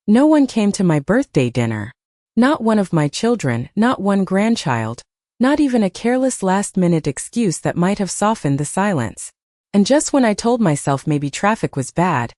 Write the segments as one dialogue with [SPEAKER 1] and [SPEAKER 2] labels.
[SPEAKER 1] No one came to my birthday dinner. Not one of my children, not one grandchild, not even a careless last-minute excuse that might have softened the silence. And just when I told myself maybe traffic was bad,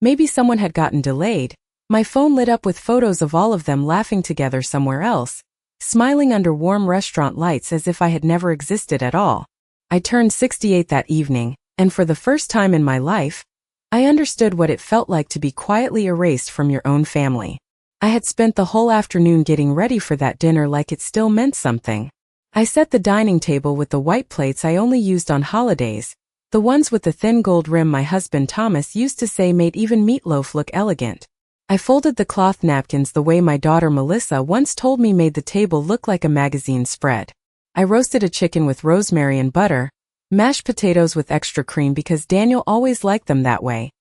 [SPEAKER 1] maybe someone had gotten delayed, my phone lit up with photos of all of them laughing together somewhere else, smiling under warm restaurant lights as if I had never existed at all. I turned 68 that evening, and for the first time in my life, I understood what it felt like to be quietly erased from your own family. I had spent the whole afternoon getting ready for that dinner like it still meant something. I set the dining table with the white plates I only used on holidays, the ones with the thin gold rim my husband Thomas used to say made even meatloaf look elegant. I folded the cloth napkins the way my daughter Melissa once told me made the table look like a magazine spread. I roasted a chicken with rosemary and butter, mashed potatoes with extra cream because Daniel always liked them that way,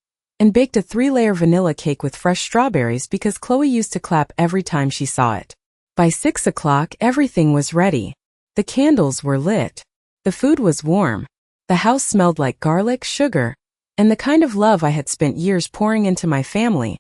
[SPEAKER 1] and baked a 3-layer vanilla cake with fresh strawberries because Chloe used to clap every time she saw it. By 6 o'clock, everything was ready. The candles were lit. The food was warm. The house smelled like garlic, sugar, and the kind of love I had spent years pouring into my family,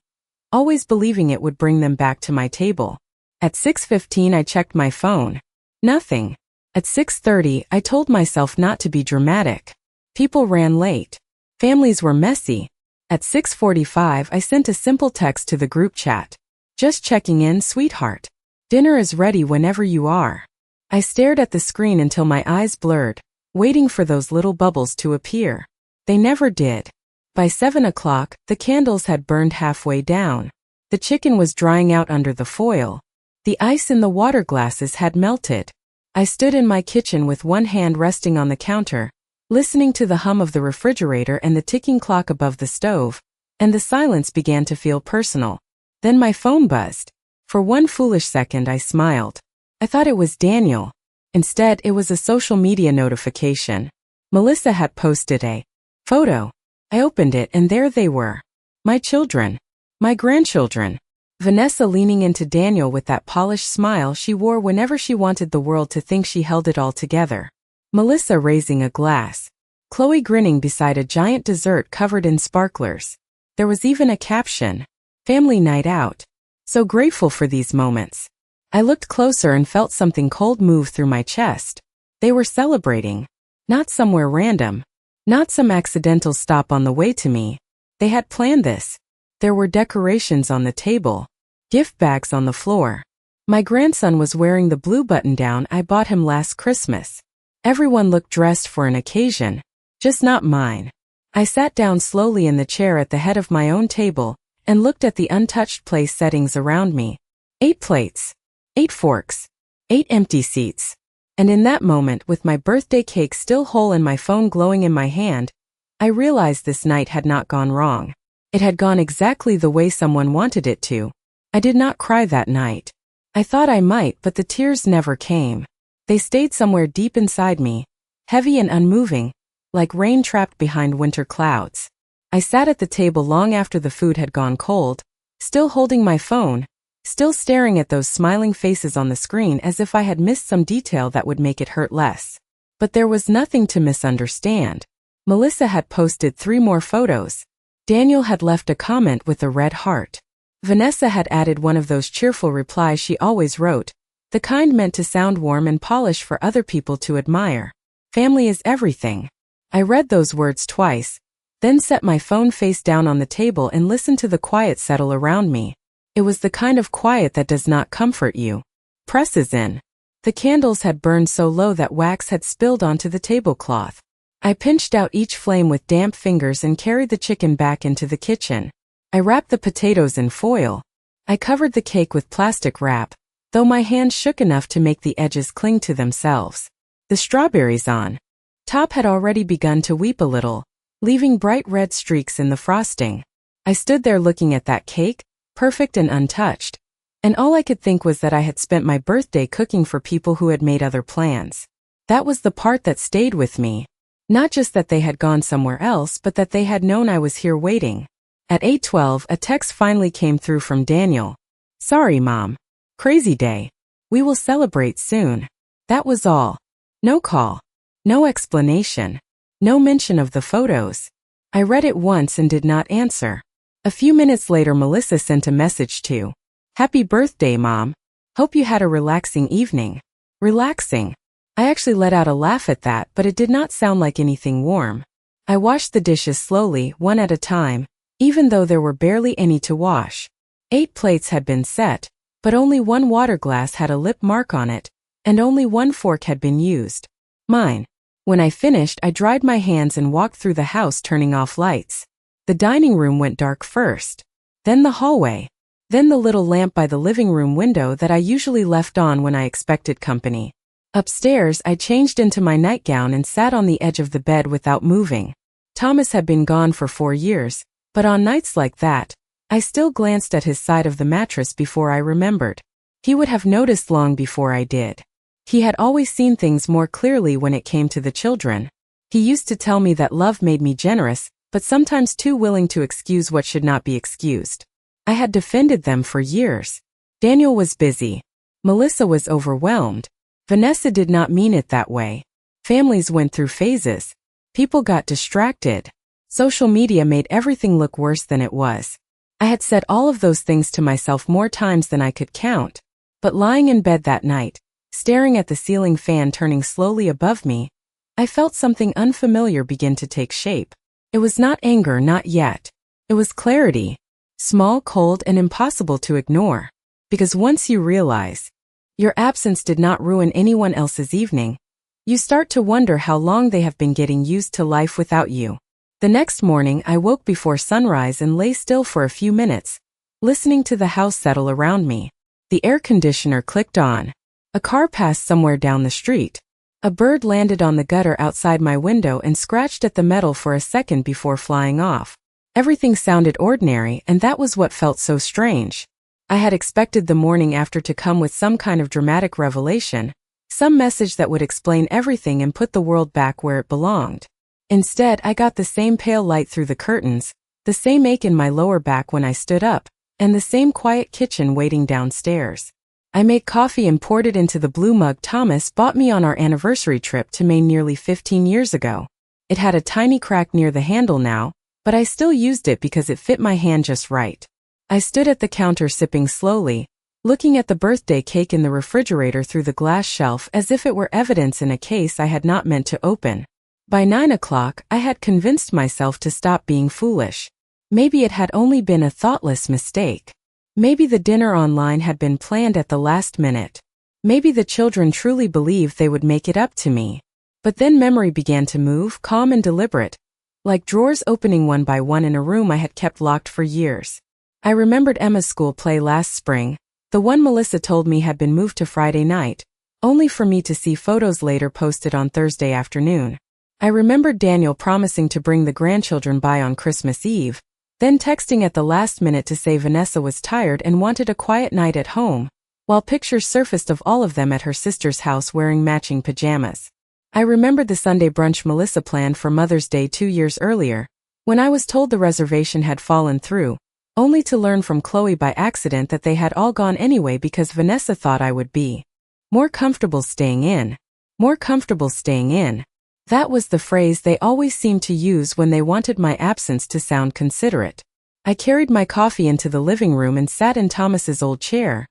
[SPEAKER 1] always believing it would bring them back to my table. At 6:15 I checked my phone. Nothing. At 6:30 I told myself not to be dramatic. People ran late. Families were messy. At 6:45 I sent a simple text to the group chat. Just checking in, sweetheart. Dinner is ready whenever you are. I stared at the screen until my eyes blurred, waiting for those little bubbles to appear. They never did. By 7 o'clock, the candles had burned halfway down. The chicken was drying out under the foil. The ice in the water glasses had melted. I stood in my kitchen with one hand resting on the counter, listening to the hum of the refrigerator and the ticking clock above the stove, and the silence began to feel personal. Then my phone buzzed. For one foolish second I smiled. I thought it was Daniel. Instead, it was a social media notification. Melissa had posted a photo. I opened it and there they were. My children. My grandchildren. Vanessa leaning into Daniel with that polished smile she wore whenever she wanted the world to think she held it all together. Melissa raising a glass. Chloe grinning beside a giant dessert covered in sparklers. There was even a caption. Family night out. So grateful for these moments. I looked closer and felt something cold move through my chest. They were celebrating. Not somewhere random. Not some accidental stop on the way to me. They had planned this. There were decorations on the table. Gift bags on the floor. My grandson was wearing the blue button-down I bought him last Christmas. Everyone looked dressed for an occasion. Just not mine. I sat down slowly in the chair at the head of my own table and looked at the untouched place settings around me. 8 plates. 8 forks. 8 empty seats. And in that moment, with my birthday cake still whole and my phone glowing in my hand, I realized this night had not gone wrong. It had gone exactly the way someone wanted it to. I did not cry that night. I thought I might, but the tears never came. They stayed somewhere deep inside me, heavy and unmoving, like rain trapped behind winter clouds. I sat at the table long after the food had gone cold, still holding my phone, still staring at those smiling faces on the screen as if I had missed some detail that would make it hurt less. But there was nothing to misunderstand. Melissa had posted 3 more photos. Daniel had left a comment with a red heart. Vanessa had added one of those cheerful replies she always wrote, the kind meant to sound warm and polished for other people to admire. Family is everything. I read those words twice, then set my phone face down on the table and listened to the quiet settle around me. It was the kind of quiet that does not comfort you. Presses in. The candles had burned so low that wax had spilled onto the tablecloth. I pinched out each flame with damp fingers and carried the chicken back into the kitchen. I wrapped the potatoes in foil. I covered the cake with plastic wrap, though my hands shook enough to make the edges cling to themselves. The strawberries on top had already begun to weep a little, leaving bright red streaks in the frosting. I stood there looking at that cake, perfect and untouched, and all I could think was that I had spent my birthday cooking for people who had made other plans. That was the part that stayed with me. Not just that they had gone somewhere else, but that they had known I was here waiting. At 8:12, a text finally came through from Daniel. Sorry, Mom. Crazy day. We will celebrate soon. That was all. No call. No explanation. No mention of the photos. I read it once and did not answer. A few minutes later, Melissa sent a message to, "Happy birthday, Mom. Hope you had a relaxing evening." Relaxing. I actually let out a laugh at that, but it did not sound like anything warm. I washed the dishes slowly, one at a time, even though there were barely any to wash. 8 plates had been set, but only one water glass had a lip mark on it, and only one fork had been used. Mine. When I finished, I dried my hands and walked through the house, turning off lights. The dining room went dark first, then the hallway, then the little lamp by the living room window that I usually left on when I expected company. Upstairs, I changed into my nightgown and sat on the edge of the bed without moving. Thomas had been gone for 4 years, but on nights like that, I still glanced at his side of the mattress before I remembered. He would have noticed long before I did. He had always seen things more clearly when it came to the children. He used to tell me that love made me generous, but sometimes too willing to excuse what should not be excused. I had defended them for years. Daniel was busy. Melissa was overwhelmed. Vanessa did not mean it that way. Families went through phases. People got distracted. Social media made everything look worse than it was. I had said all of those things to myself more times than I could count. But lying in bed that night, staring at the ceiling fan turning slowly above me, I felt something unfamiliar begin to take shape. It was not anger, not yet. It was clarity. Small, cold, and impossible to ignore. Because once you realize your absence did not ruin anyone else's evening, you start to wonder how long they have been getting used to life without you. The next morning, I woke before sunrise and lay still for a few minutes, listening to the house settle around me. The air conditioner clicked on. A car passed somewhere down the street. A bird landed on the gutter outside my window and scratched at the metal for a second before flying off. Everything sounded ordinary, and that was what felt so strange. I had expected the morning after to come with some kind of dramatic revelation, some message that would explain everything and put the world back where it belonged. Instead, I got the same pale light through the curtains, the same ache in my lower back when I stood up, and the same quiet kitchen waiting downstairs. I made coffee and poured it into the blue mug Thomas bought me on our anniversary trip to Maine nearly 15 years ago. It had a tiny crack near the handle now, but I still used it because it fit my hand just right. I stood at the counter sipping slowly, looking at the birthday cake in the refrigerator through the glass shelf as if it were evidence in a case I had not meant to open. By 9 o'clock, I had convinced myself to stop being foolish. Maybe it had only been a thoughtless mistake. Maybe the dinner online had been planned at the last minute. Maybe the children truly believed they would make it up to me. But then memory began to move, calm and deliberate, like drawers opening one by one in a room I had kept locked for years. I remembered Emma's school play last spring, the one Melissa told me had been moved to Friday night, only for me to see photos later posted on Thursday afternoon. I remembered Daniel promising to bring the grandchildren by on Christmas Eve, then texting at the last minute to say Vanessa was tired and wanted a quiet night at home, while pictures surfaced of all of them at her sister's house wearing matching pajamas. I remembered the Sunday brunch Melissa planned for Mother's Day 2 years earlier, when I was told the reservation had fallen through, only to learn from Chloe by accident that they had all gone anyway because Vanessa thought I would be more comfortable staying in. More comfortable staying in. That was the phrase they always seemed to use when they wanted my absence to sound considerate. I carried my coffee into the living room and sat in Thomas's old chair,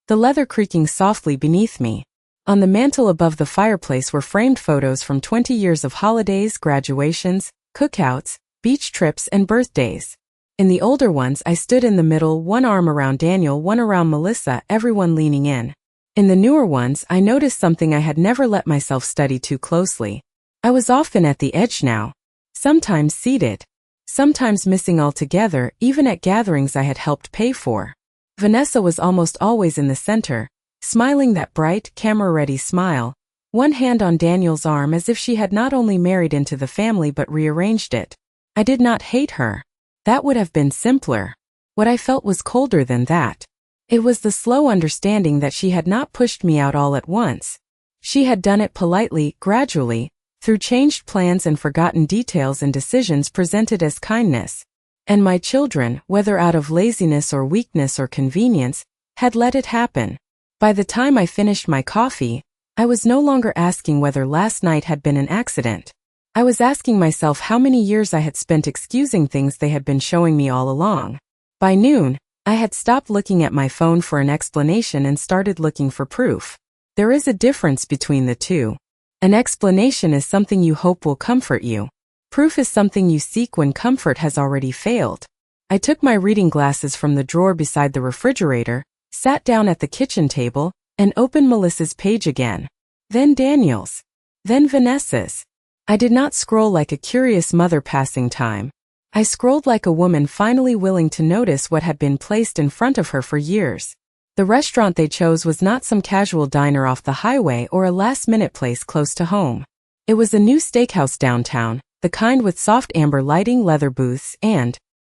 [SPEAKER 1] the leather creaking softly beneath me. On the mantel above the fireplace were framed photos from 20 years of holidays, graduations, cookouts, beach trips, and birthdays. In the older ones, I stood in the middle, one arm around Daniel, one around Melissa, everyone leaning in. In the newer ones, I noticed something I had never let myself study too closely. I was often at the edge now. Sometimes seated. Sometimes missing altogether, even at gatherings I had helped pay for. Vanessa was almost always in the center, smiling that bright, camera-ready smile, one hand on Daniel's arm as if she had not only married into the family but rearranged it. I did not hate her. That would have been simpler. What I felt was colder than that. It was the slow understanding that she had not pushed me out all at once. She had done it politely, gradually, through changed plans and forgotten details and decisions presented as kindness. And my children, whether out of laziness or weakness or convenience, had let it happen. By the time I finished my coffee, I was no longer asking whether last night had been an accident. I was asking myself how many years I had spent excusing things they had been showing me all along. By noon, I had stopped looking at my phone for an explanation and started looking for proof. There is a difference between the two. An explanation is something you hope will comfort you. Proof is something you seek when comfort has already failed. I took my reading glasses from the drawer beside the refrigerator, sat down at the kitchen table, and opened Melissa's page again. Then Daniel's. Then Vanessa's. I did not scroll like a curious mother passing time. I scrolled like a woman finally willing to notice what had been placed in front of her for years. The restaurant they chose was not some casual diner off the highway or a last-minute place close to home. It was a new steakhouse downtown, the kind with soft amber lighting, leather booths, and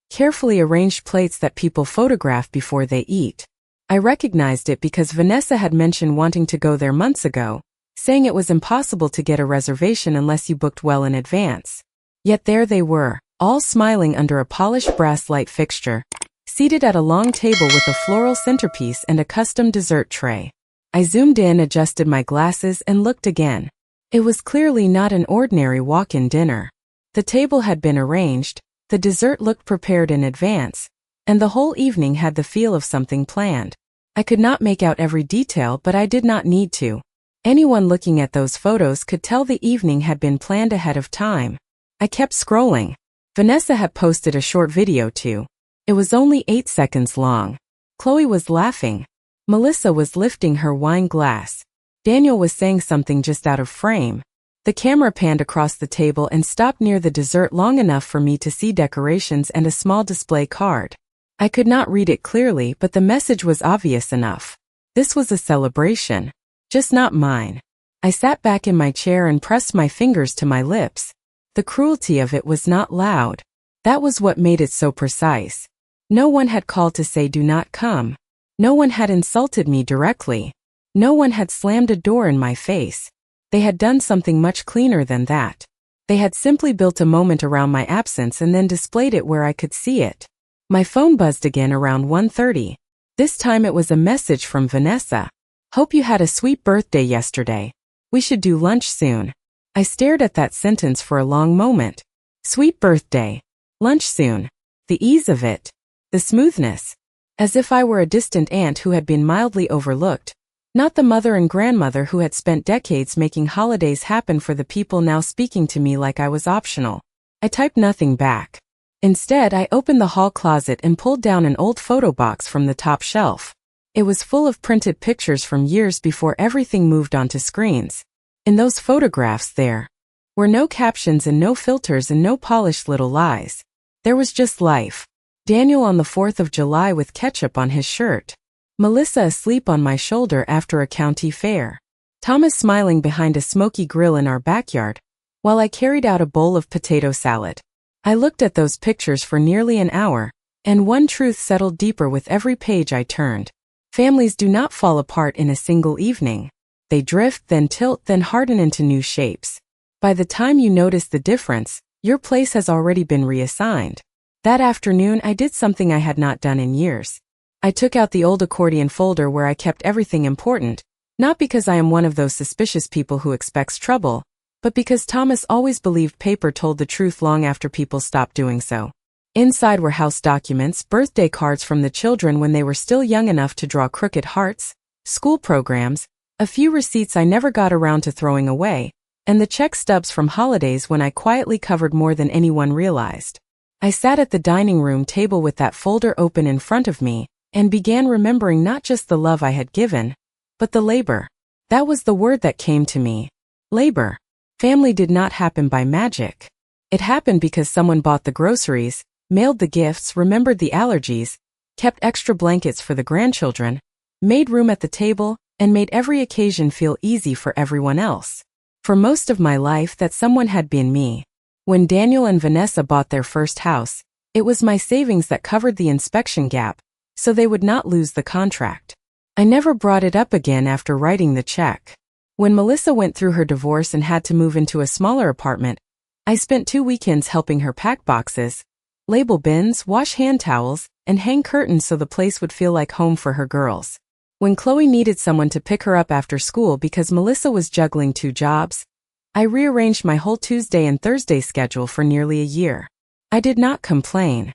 [SPEAKER 1] carefully arranged plates that people photograph before they eat. I recognized it because Vanessa had mentioned wanting to go there months ago, saying it was impossible to get a reservation unless you booked well in advance. Yet there they were, all smiling under a polished brass light fixture, seated at a long table with a floral centerpiece and a custom dessert tray. I zoomed in, adjusted my glasses, and looked again. It was clearly not an ordinary walk-in dinner. The table had been arranged, the dessert looked prepared in advance, and the whole evening had the feel of something planned. I could not make out every detail, but I did not need to. Anyone looking at those photos could tell the evening had been planned ahead of time. I kept scrolling. Vanessa had posted a short video too. It was only 8 seconds long. Chloe was laughing. Melissa was lifting her wine glass. Daniel was saying something just out of frame. The camera panned across the table and stopped near the dessert long enough for me to see decorations and a small display card. I could not read it clearly, but the message was obvious enough. This was a celebration. Just not mine. I sat back in my chair and pressed my fingers to my lips. The cruelty of it was not loud. That was what made it so precise. No one had called to say do not come. No one had insulted me directly. No one had slammed a door in my face. They had done something much cleaner than that. They had simply built a moment around my absence and then displayed it where I could see it. My phone buzzed again around 1:30. This time it was a message from Vanessa. Hope you had a sweet birthday yesterday. We should do lunch soon. I stared at that sentence for a long moment. Sweet birthday. Lunch soon. The ease of it. The smoothness. As if I were a distant aunt who had been mildly overlooked, not the mother and grandmother who had spent decades making holidays happen for the people now speaking to me like I was optional. I typed nothing back. Instead, I opened the hall closet and pulled down an old photo box from the top shelf. It was full of printed pictures from years before everything moved onto screens. In those photographs there were no captions and no filters and no polished little lies. There was just life. Daniel on the 4th of July with ketchup on his shirt. Melissa asleep on my shoulder after a county fair. Thomas smiling behind a smoky grill in our backyard, while I carried out a bowl of potato salad. I looked at those pictures for nearly an hour, and one truth settled deeper with every page I turned. Families do not fall apart in a single evening. They drift, then tilt, then harden into new shapes. By the time you notice the difference, your place has already been reassigned. That afternoon I did something I had not done in years. I took out the old accordion folder where I kept everything important, not because I am one of those suspicious people who expects trouble, but because Thomas always believed paper told the truth long after people stopped doing so. Inside were house documents, birthday cards from the children when they were still young enough to draw crooked hearts, school programs, a few receipts I never got around to throwing away, and the check stubs from holidays when I quietly covered more than anyone realized. I sat at the dining room table with that folder open in front of me, and began remembering not just the love I had given, but the labor. That was the word that came to me. Labor. Family did not happen by magic. It happened because someone bought the groceries, mailed the gifts, remembered the allergies, kept extra blankets for the grandchildren, made room at the table, and made every occasion feel easy for everyone else. For most of my life, that someone had been me. When Daniel and Vanessa bought their first house, it was my savings that covered the inspection gap, so they would not lose the contract. I never brought it up again after writing the check. When Melissa went through her divorce and had to move into a smaller apartment, I spent 2 weekends helping her pack boxes, label bins, wash hand towels, and hang curtains so the place would feel like home for her girls. When Chloe needed someone to pick her up after school because Melissa was juggling 2 jobs, I rearranged my whole Tuesday and Thursday schedule for nearly a year. I did not complain.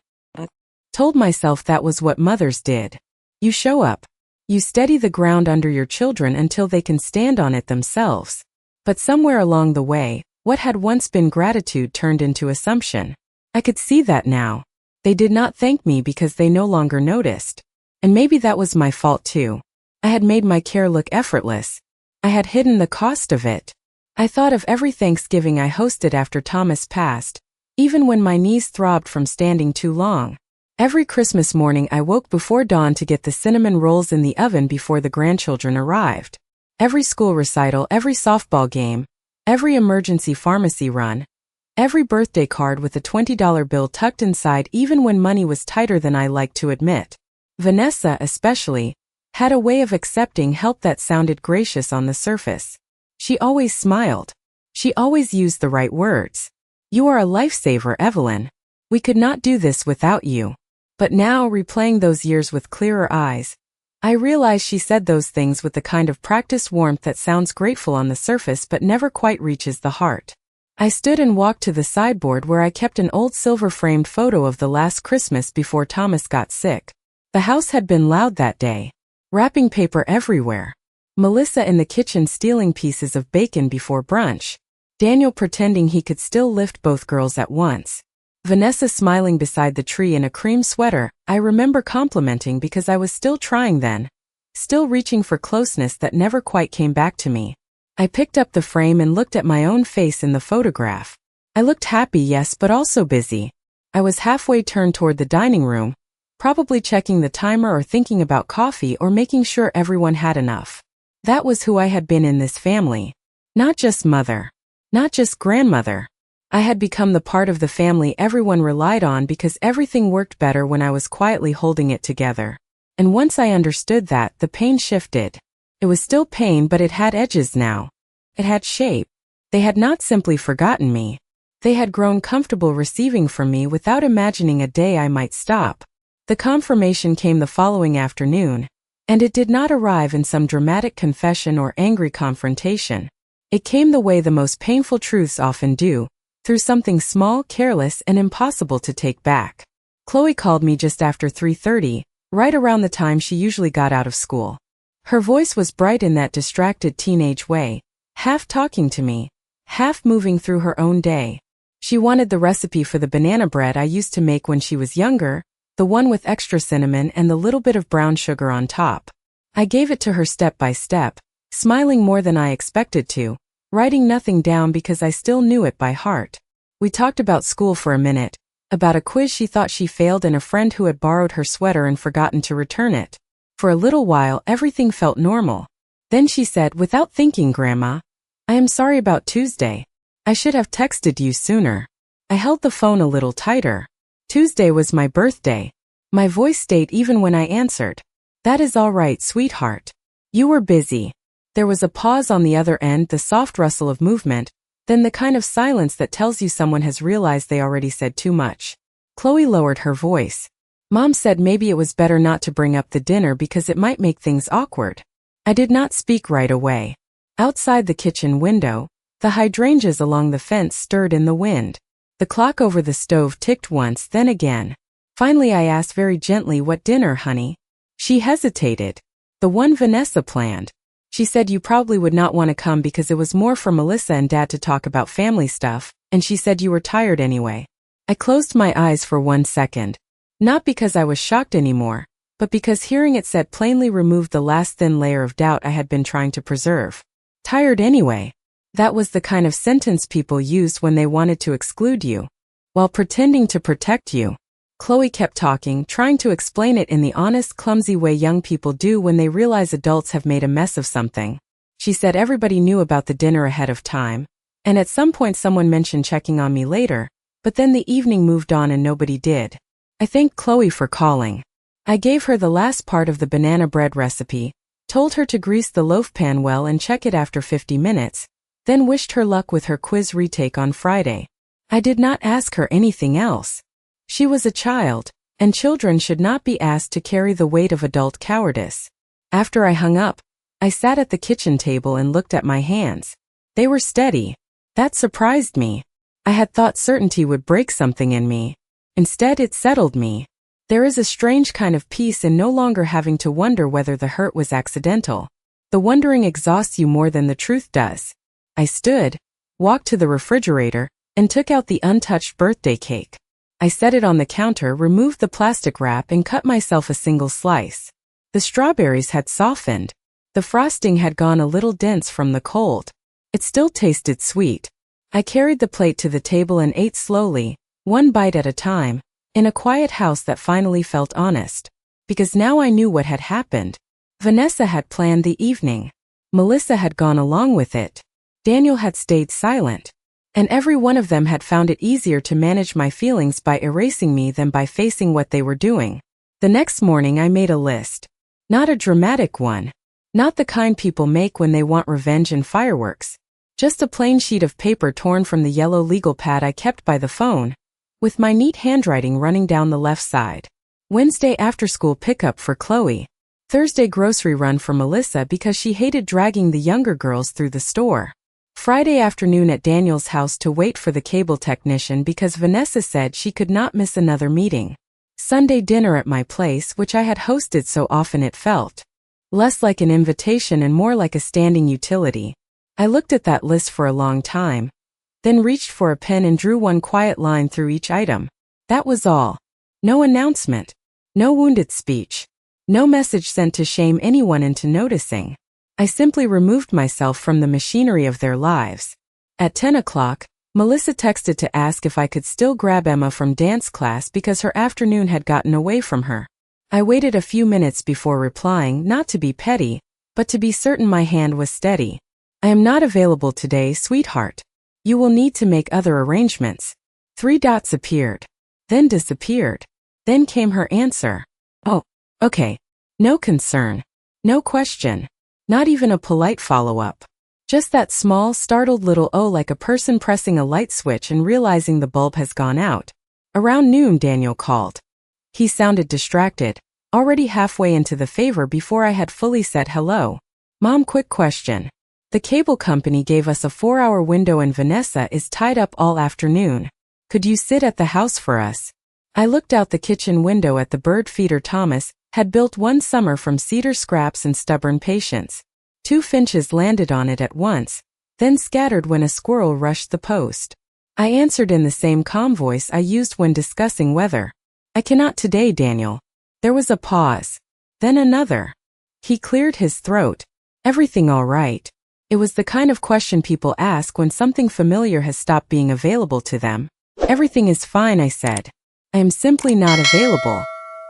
[SPEAKER 1] Told myself that was what mothers did. You show up. You steady the ground under your children until they can stand on it themselves. But somewhere along the way, what had once been gratitude turned into assumption. I could see that now. They did not thank me because they no longer noticed. And maybe that was my fault too. I had made my care look effortless. I had hidden the cost of it. I thought of every Thanksgiving I hosted after Thomas passed, even when my knees throbbed from standing too long. Every Christmas morning I woke before dawn to get the cinnamon rolls in the oven before the grandchildren arrived. Every school recital, every softball game, every emergency pharmacy run, every birthday card with a $20 bill tucked inside even when money was tighter than I liked to admit. Vanessa, especially, had a way of accepting help that sounded gracious on the surface. She always smiled. She always used the right words. "You are a lifesaver, Evelyn. We could not do this without you." But now, replaying those years with clearer eyes, I realize she said those things with the kind of practiced warmth that sounds grateful on the surface but never quite reaches the heart. I stood and walked to the sideboard where I kept an old silver-framed photo of the last Christmas before Thomas got sick. The house had been loud that day. Wrapping paper everywhere. Melissa in the kitchen stealing pieces of bacon before brunch. Daniel pretending he could still lift both girls at once. Vanessa smiling beside the tree in a cream sweater, I remember complimenting because I was still trying then. Still reaching for closeness that never quite came back to me. I picked up the frame and looked at my own face in the photograph. I looked happy, yes, but also busy. I was halfway turned toward the dining room, probably checking the timer or thinking about coffee or making sure everyone had enough. That was who I had been in this family. Not just mother. Not just grandmother. I had become the part of the family everyone relied on because everything worked better when I was quietly holding it together. And once I understood that, the pain shifted. It was still pain, but it had edges now. It had shape. They had not simply forgotten me. They had grown comfortable receiving from me without imagining a day I might stop. The confirmation came the following afternoon, and it did not arrive in some dramatic confession or angry confrontation. It came the way the most painful truths often do, through something small, careless, and impossible to take back. Chloe called me just after 3:30, right around the time she usually got out of school. Her voice was bright in that distracted teenage way, half talking to me, half moving through her own day. She wanted the recipe for the banana bread I used to make when she was younger, the one with extra cinnamon and the little bit of brown sugar on top. I gave it to her step by step, smiling more than I expected to, writing nothing down because I still knew it by heart. We talked about school for a minute, about a quiz she thought she failed and a friend who had borrowed her sweater and forgotten to return it. For a little while, everything felt normal. Then she said, without thinking, "Grandma, I am sorry about Tuesday. I should have texted you sooner." I held the phone a little tighter. Tuesday was my birthday. My voice stayed even when I answered. "That is all right, sweetheart. You were busy." There was a pause on the other end, the soft rustle of movement, then the kind of silence that tells you someone has realized they already said too much. Chloe lowered her voice. "Mom said maybe it was better not to bring up the dinner because it might make things awkward." I did not speak right away. Outside the kitchen window, the hydrangeas along the fence stirred in the wind. The clock over the stove ticked once, then again. Finally I asked very gently, "What dinner, honey?" She hesitated. "The one Vanessa planned. She said you probably would not want to come because it was more for Melissa and Dad to talk about family stuff, and she said you were tired anyway." I closed my eyes for 1 second. Not because I was shocked anymore, but because hearing it said plainly removed the last thin layer of doubt I had been trying to preserve. Tired anyway. That was the kind of sentence people used when they wanted to exclude you, while pretending to protect you. Chloe kept talking, trying to explain it in the honest, clumsy way young people do when they realize adults have made a mess of something. She said everybody knew about the dinner ahead of time, and at some point someone mentioned checking on me later, but then the evening moved on and nobody did. I thanked Chloe for calling. I gave her the last part of the banana bread recipe, told her to grease the loaf pan well and check it after 50 minutes, then wished her luck with her quiz retake on Friday. I did not ask her anything else. She was a child, and children should not be asked to carry the weight of adult cowardice. After I hung up, I sat at the kitchen table and looked at my hands. They were steady. That surprised me. I had thought certainty would break something in me. Instead, it settled me. There is a strange kind of peace in no longer having to wonder whether the hurt was accidental. The wondering exhausts you more than the truth does. I stood, walked to the refrigerator, and took out the untouched birthday cake. I set it on the counter, removed the plastic wrap, and cut myself a single slice. The strawberries had softened. The frosting had gone a little dense from the cold. It still tasted sweet. I carried the plate to the table and ate slowly, one bite at a time, in a quiet house that finally felt honest. Because now I knew what had happened. Vanessa had planned the evening. Melissa had gone along with it. Daniel had stayed silent. And every one of them had found it easier to manage my feelings by erasing me than by facing what they were doing. The next morning I made a list. Not a dramatic one. Not the kind people make when they want revenge and fireworks. Just a plain sheet of paper torn from the yellow legal pad I kept by the phone, with my neat handwriting running down the left side. Wednesday after-school pickup for Chloe. Thursday grocery run for Melissa because she hated dragging the younger girls through the store. Friday afternoon at Daniel's house to wait for the cable technician because Vanessa said she could not miss another meeting. Sunday dinner at my place, which I had hosted so often it felt less like an invitation and more like a standing utility. I looked at that list for a long time, then reached for a pen and drew one quiet line through each item. That was all. No announcement. No wounded speech. No message sent to shame anyone into noticing. I simply removed myself from the machinery of their lives. At 10 o'clock, Melissa texted to ask if I could still grab Emma from dance class because her afternoon had gotten away from her. I waited a few minutes before replying, not to be petty, but to be certain my hand was steady. I am not available today, sweetheart. You will need to make other arrangements. 3 dots appeared. Then disappeared. Then came her answer. Oh, okay. No concern. No question. Not even a polite follow-up. Just that small, startled little "oh" like a person pressing a light switch and realizing the bulb has gone out. Around noon, Daniel called. He sounded distracted, already halfway into the favor before I had fully said hello. Mom, quick question. The cable company gave us a 4-hour window and Vanessa is tied up all afternoon. Could you sit at the house for us? I looked out the kitchen window at the bird feeder Thomas had built one summer from cedar scraps and stubborn patience. 2 finches landed on it at once, then scattered when a squirrel rushed the post. I answered in the same calm voice I used when discussing weather. I cannot today, Daniel. There was a pause. Then another. He cleared his throat. Everything all right? It was the kind of question people ask when something familiar has stopped being available to them. Everything is fine, I said. I am simply not available.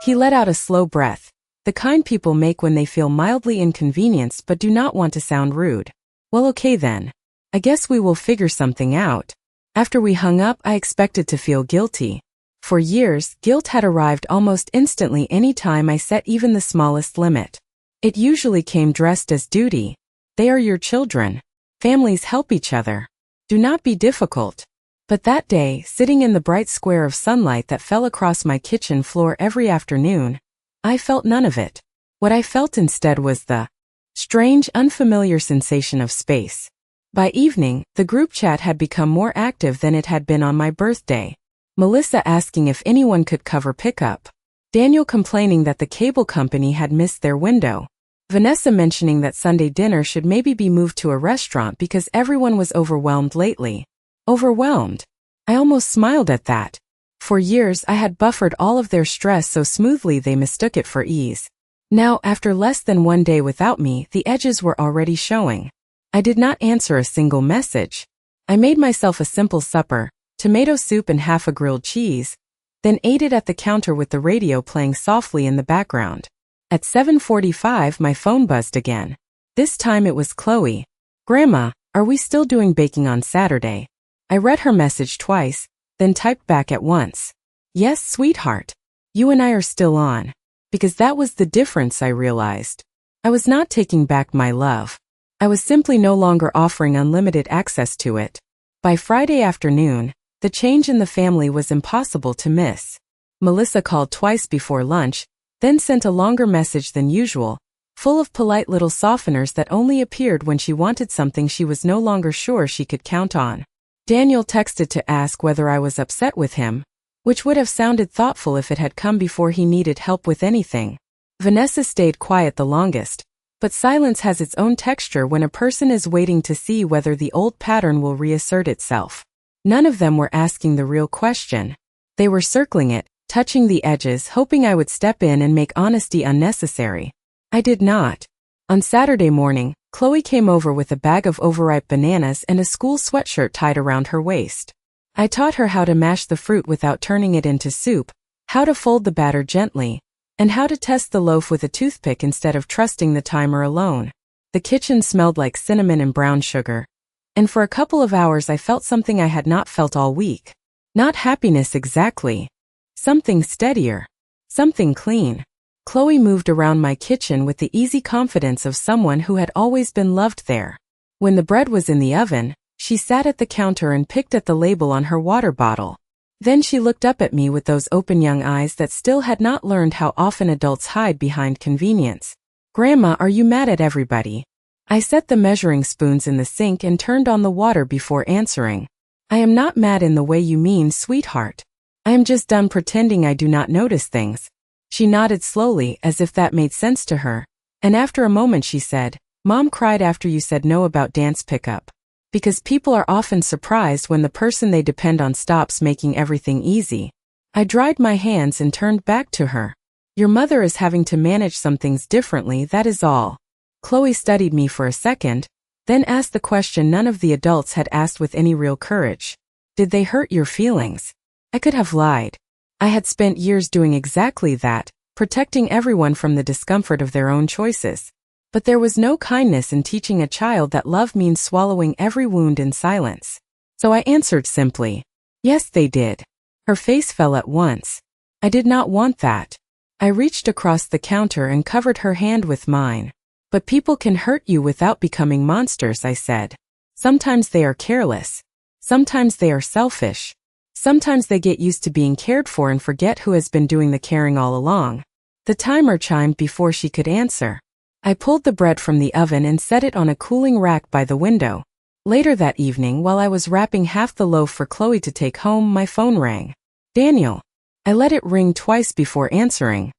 [SPEAKER 1] He let out a slow breath, the kind people make when they feel mildly inconvenienced but do not want to sound rude. Well, okay then. I guess we will figure something out. After we hung up, I expected to feel guilty. For years, guilt had arrived almost instantly any time I set even the smallest limit. It usually came dressed as duty. They are your children. Families help each other. Do not be difficult. But that day, sitting in the bright square of sunlight that fell across my kitchen floor every afternoon, I felt none of it. What I felt instead was the strange, unfamiliar sensation of space. By evening, the group chat had become more active than it had been on my birthday. Melissa asking if anyone could cover pickup. Daniel complaining that the cable company had missed their window. Vanessa mentioning that Sunday dinner should maybe be moved to a restaurant because everyone was overwhelmed lately. Overwhelmed. I almost smiled at that. For years I had buffered all of their stress so smoothly they mistook it for ease. Now, after less than 1 day without me, the edges were already showing. I did not answer a single message. I made myself a simple supper, tomato soup and half a grilled cheese, then ate it at the counter with the radio playing softly in the background. At 7:45 my phone buzzed again. This time it was Chloe. Grandma, are we still doing baking on Saturday? I read her message twice, then typed back at once. Yes, sweetheart. You and I are still on. Because that was the difference, I realized. I was not taking back my love. I was simply no longer offering unlimited access to it. By Friday afternoon, the change in the family was impossible to miss. Melissa called twice before lunch, then sent a longer message than usual, full of polite little softeners that only appeared when she wanted something she was no longer sure she could count on. Daniel texted to ask whether I was upset with him, which would have sounded thoughtful if it had come before he needed help with anything. Vanessa stayed quiet the longest, but silence has its own texture when a person is waiting to see whether the old pattern will reassert itself. None of them were asking the real question. They were circling it, touching the edges, hoping I would step in and make honesty unnecessary. I did not. On Saturday morning, Chloe came over with a bag of overripe bananas and a school sweatshirt tied around her waist. I taught her how to mash the fruit without turning it into soup, how to fold the batter gently, and how to test the loaf with a toothpick instead of trusting the timer alone. The kitchen smelled like cinnamon and brown sugar, and for a couple of hours I felt something I had not felt all week. Not happiness exactly. Something steadier. Something clean. Chloe moved around my kitchen with the easy confidence of someone who had always been loved there. When the bread was in the oven, she sat at the counter and picked at the label on her water bottle. Then she looked up at me with those open young eyes that still had not learned how often adults hide behind convenience. "Grandma, are you mad at everybody?" I set the measuring spoons in the sink and turned on the water before answering. "I am not mad in the way you mean, sweetheart. I am just done pretending I do not notice things." She nodded slowly as if that made sense to her, and after a moment she said, "Mom cried after you said no about dance pickup. Because people are often surprised when the person they depend on stops making everything easy." I dried my hands and turned back to her. "Your mother is having to manage some things differently, that is all." Chloe studied me for a second, then asked the question none of the adults had asked with any real courage. "Did they hurt your feelings?" I could have lied. I had spent years doing exactly that, protecting everyone from the discomfort of their own choices. But there was no kindness in teaching a child that love means swallowing every wound in silence. So I answered simply, "Yes, they did." Her face fell at once. I did not want that. I reached across the counter and covered her hand with mine. "But people can hurt you without becoming monsters," I said. "Sometimes they are careless. Sometimes they are selfish. Sometimes they get used to being cared for and forget who has been doing the caring all along." The timer chimed before she could answer. I pulled the bread from the oven and set it on a cooling rack by the window. Later that evening, while I was wrapping half the loaf for Chloe to take home, my phone rang. "Daniel." I let it ring twice before answering.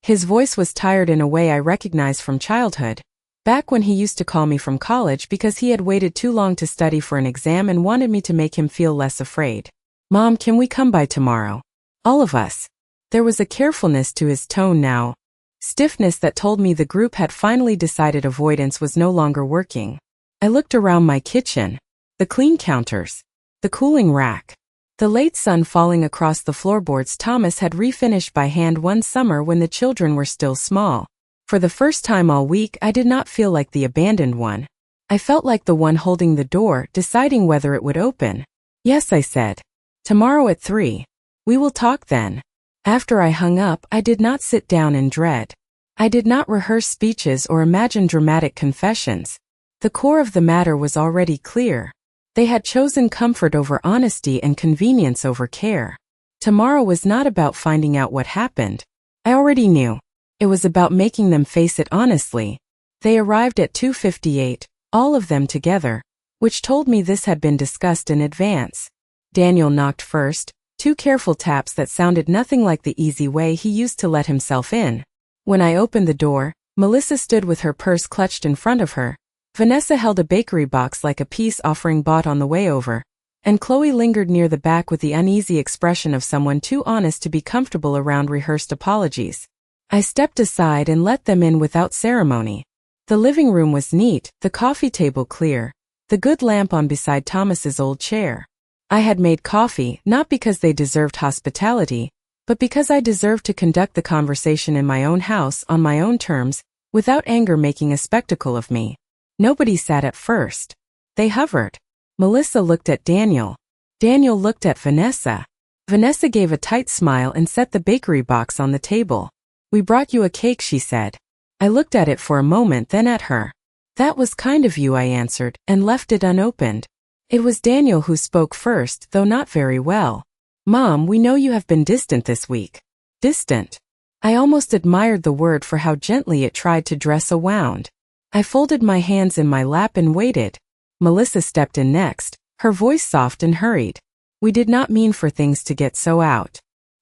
[SPEAKER 1] His voice was tired in a way I recognized from childhood, back when he used to call me from college because he had waited too long to study for an exam and wanted me to make him feel less afraid. "Mom, can we come by tomorrow? All of us." There was a carefulness to his tone now. Stiffness that told me the group had finally decided avoidance was no longer working. I looked around my kitchen. The clean counters. The cooling rack. The late sun falling across the floorboards Thomas had refinished by hand one summer when the children were still small. For the first time all week, I did not feel like the abandoned one. I felt like the one holding the door, deciding whether it would open. "Yes," I said. "Tomorrow at 3. We will talk then." After I hung up, I did not sit down in dread. I did not rehearse speeches or imagine dramatic confessions. The core of the matter was already clear. They had chosen comfort over honesty and convenience over care. Tomorrow was not about finding out what happened. I already knew. It was about making them face it honestly. They arrived at 2:58, all of them together, which told me this had been discussed in advance. Daniel knocked first. 2 careful taps that sounded nothing like the easy way he used to let himself in. When I opened the door, Melissa stood with her purse clutched in front of her. Vanessa held a bakery box like a peace offering bought on the way over, and Chloe lingered near the back with the uneasy expression of someone too honest to be comfortable around rehearsed apologies. I stepped aside and let them in without ceremony. The living room was neat, the coffee table clear, the good lamp on beside Thomas's old chair. I had made coffee, not because they deserved hospitality, but because I deserved to conduct the conversation in my own house on my own terms, without anger making a spectacle of me. Nobody sat at first. They hovered. Melissa looked at Daniel. Daniel looked at Vanessa. Vanessa gave a tight smile and set the bakery box on the table. "We brought you a cake," she said. I looked at it for a moment, then at her. "That was kind of you," I answered, and left it unopened. It was Daniel who spoke first, though not very well. "Mom, we know you have been distant this week." Distant. I almost admired the word for how gently it tried to dress a wound. I folded my hands in my lap and waited. Melissa stepped in next, her voice soft and hurried. We did not mean for things to get so out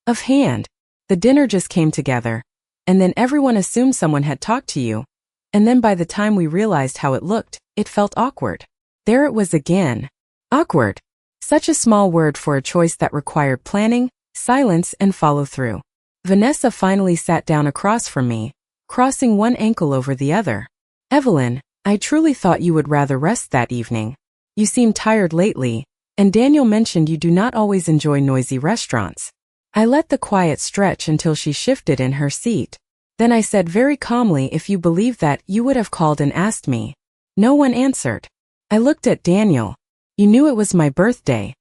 [SPEAKER 1] of hand. The dinner just came together, and then everyone assumed someone had talked to you, and then by the time we realized how it looked, it felt awkward. There it was again. Awkward. Such a small word for a choice that required planning, silence, and follow-through. Vanessa finally sat down across from me, crossing one ankle over the other. Evelyn, I truly thought you would rather rest that evening. You seem tired lately, and Daniel mentioned you do not always enjoy noisy restaurants. I let the quiet stretch until she shifted in her seat. Then I said very calmly, if you believe that, you would have called and asked me. No one answered. I looked at Daniel. You knew it was my birthday.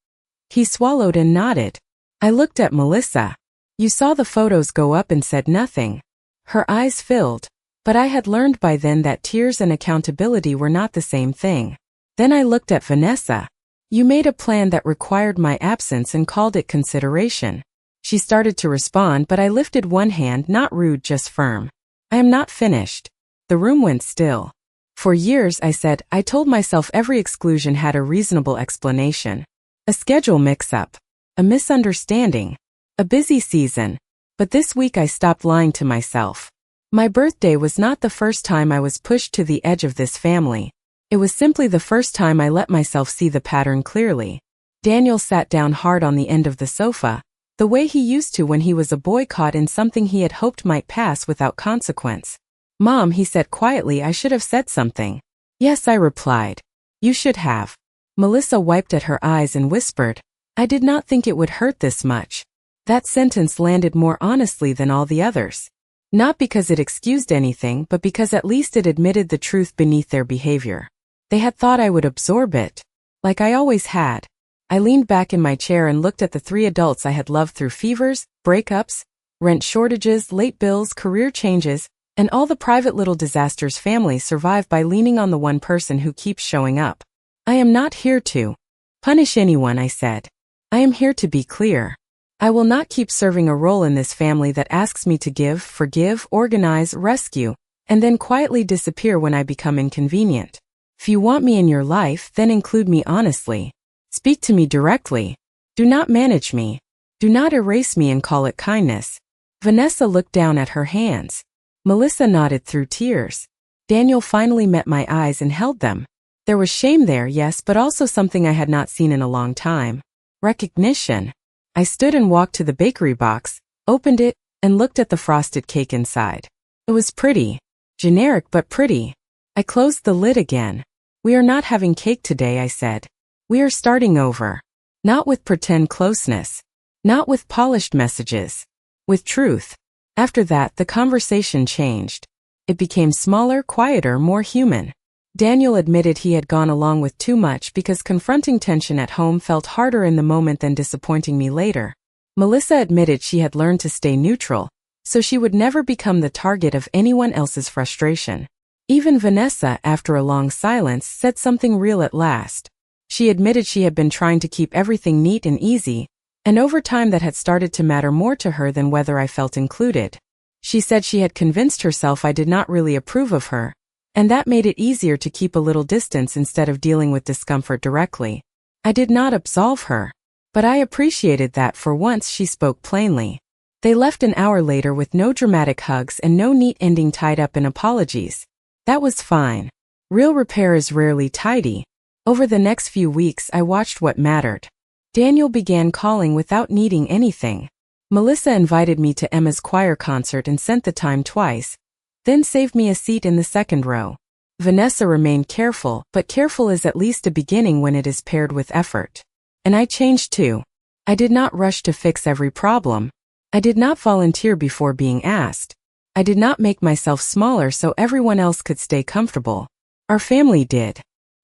[SPEAKER 1] He swallowed and nodded. I looked at Melissa. You saw the photos go up and said nothing. Her eyes filled, but I had learned by then that tears and accountability were not the same thing. Then I looked at Vanessa. You made a plan that required my absence and called it consideration. She started to respond, but I lifted one hand, not rude, just firm. I am not finished. The room went still. For years, I said, I told myself every exclusion had a reasonable explanation. A schedule mix-up. A misunderstanding. A busy season. But this week I stopped lying to myself. My birthday was not the first time I was pushed to the edge of this family. It was simply the first time I let myself see the pattern clearly. Daniel sat down hard on the end of the sofa, the way he used to when he was a boy caught in something he had hoped might pass without consequence. Mom, he said quietly, I should have said something. Yes, I replied. You should have. Melissa wiped at her eyes and whispered, I did not think it would hurt this much. That sentence landed more honestly than all the others. Not because it excused anything, but because at least it admitted the truth beneath their behavior. They had thought I would absorb it. Like I always had. I leaned back in my chair and looked at the three adults I had loved through fevers, breakups, rent shortages, late bills, career changes, and all the private little disasters families survive by leaning on the one person who keeps showing up. I am not here to punish anyone, I said. I am here to be clear. I will not keep serving a role in this family that asks me to give, forgive, organize, rescue, and then quietly disappear when I become inconvenient. If you want me in your life, then include me honestly. Speak to me directly. Do not manage me. Do not erase me and call it kindness. Vanessa looked down at her hands. Melissa nodded through tears. Daniel finally met my eyes and held them. There was shame there, yes, but also something I had not seen in a long time. Recognition. I stood and walked to the bakery box, opened it, and looked at the frosted cake inside. It was pretty. Generic but pretty. I closed the lid again. We are not having cake today, I said. We are starting over. Not with pretend closeness. Not with polished messages. With truth. After that, the conversation changed. It became smaller, quieter, more human. Daniel admitted he had gone along with too much because confronting tension at home felt harder in the moment than disappointing me later. Melissa admitted she had learned to stay neutral, so she would never become the target of anyone else's frustration. Even Vanessa, after a long silence, said something real at last. She admitted she had been trying to keep everything neat and easy, and over time that had started to matter more to her than whether I felt included. She said she had convinced herself I did not really approve of her, and that made it easier to keep a little distance instead of dealing with discomfort directly. I did not absolve her, but I appreciated that for once she spoke plainly. They left an hour later with no dramatic hugs and no neat ending tied up in apologies. That was fine. Real repair is rarely tidy. Over the next few weeks, I watched what mattered. Daniel began calling without needing anything. Melissa invited me to Emma's choir concert and sent the time twice, then saved me a seat in the second row. Vanessa remained careful, but careful is at least a beginning when it is paired with effort. And I changed too. I did not rush to fix every problem. I did not volunteer before being asked. I did not make myself smaller so everyone else could stay comfortable. Our family did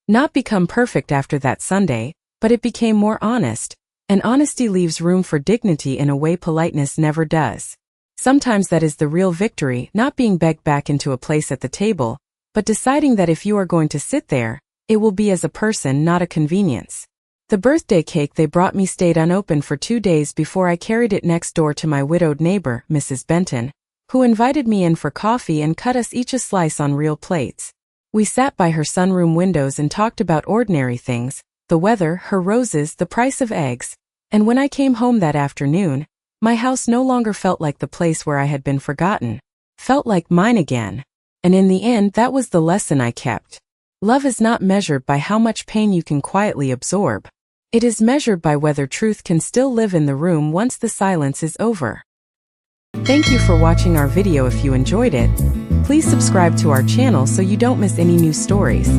[SPEAKER 1] not become perfect after that Sunday, but it became more honest, and honesty leaves room for dignity in a way politeness never does. Sometimes that is the real victory, not being begged back into a place at the table, but deciding that if you are going to sit there, it will be as a person, not a convenience. The birthday cake they brought me stayed unopened for 2 days before I carried it next door to my widowed neighbor, Mrs. Benton, who invited me in for coffee and cut us each a slice on real plates. We sat by her sunroom windows and talked about ordinary things, the weather, her roses, the price of eggs. And when I came home that afternoon, my house no longer felt like the place where I had been forgotten. Felt like mine again. And in the end, that was the lesson I kept. Love is not measured by how much pain you can quietly absorb. It is measured by whether truth can still live in the room once the silence is over. Thank you for watching our video. If you enjoyed it, please subscribe to our channel so you don't miss any new stories.